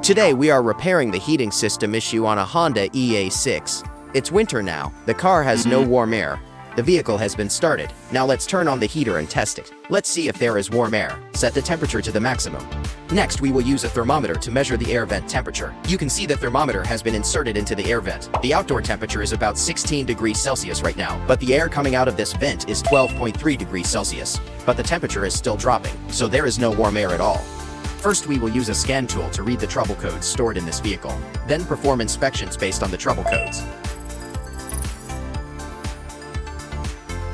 Today we are repairing the heating system issue on a Honda EA6. It's winter now, the car has no warm air. The vehicle has been started. Now let's turn on the heater and test it. Let's see if there is warm air. Set the temperature to the maximum. Next, we will use a thermometer to measure the air vent temperature. You can see the thermometer has been inserted into the air vent. The outdoor temperature is about 16 degrees Celsius right now, but the air coming out of this vent is 12.3 degrees Celsius. But the temperature is still dropping, so there is no warm air at all. First, we will use a scan tool to read the trouble codes stored in this vehicle, then perform inspections based on the trouble codes.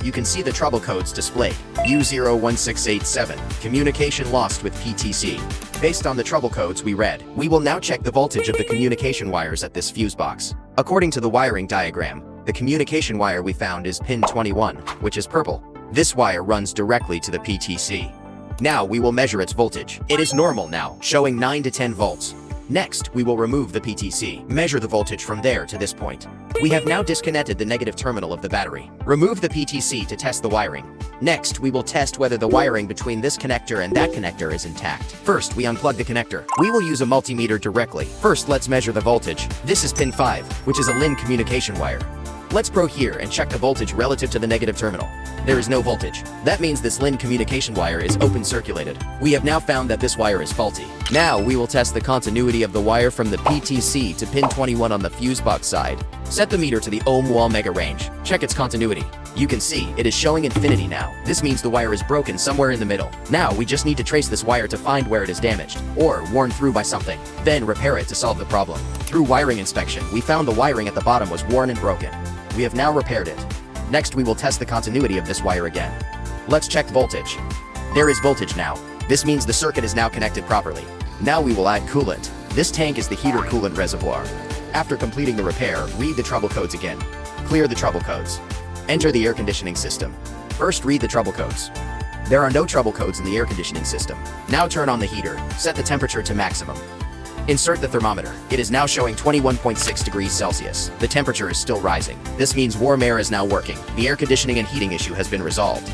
You can see the trouble codes displayed. U01687, communication lost with PTC. Based on the trouble codes we read, we will now check the voltage of the communication wires at this fuse box. According to the wiring diagram, the communication wire we found is pin 21, which is purple. This wire runs directly to the PTC. Now we will measure its voltage. It is normal now, showing 9 to 10 volts. Next, we will remove the PTC, measure the voltage from there to this point. We have now disconnected the negative terminal of the battery. Remove the PTC to test the wiring. Next, we will test whether the wiring between this connector and that connector is intact. First, we unplug the connector. We will use a multimeter directly. First, let's measure the voltage. This is pin 5, which is a LIN communication wire. Let's probe here and check the voltage relative to the negative terminal. There is no voltage. That means this LIN communication wire is open circulated. We have now found that this wire is faulty. Now we will test the continuity of the wire from the PTC to pin 21 on the fuse box side. Set the meter to the ohm wall mega range. Check its continuity. You can see it is showing infinity now. This means the wire is broken somewhere in the middle. Now we just need to trace this wire to find where it is damaged or worn through by something. Then repair it to solve the problem. Through wiring inspection, we found the wiring at the bottom was worn and broken. We have now repaired it. Next, we will test the continuity of this wire again. Let's check voltage. There is voltage now. This means the circuit is now connected properly. Now we will add coolant. This tank is the heater coolant reservoir. After completing the repair, read the trouble codes again. Clear the trouble codes. Enter the air conditioning system. First, read the trouble codes. There are no trouble codes in the air conditioning system. Now turn on the heater. Set the temperature to maximum. Insert the thermometer. It is now showing 21.6 degrees Celsius. The temperature is still rising. This means warm air is now working. The air conditioning and heating issue has been resolved.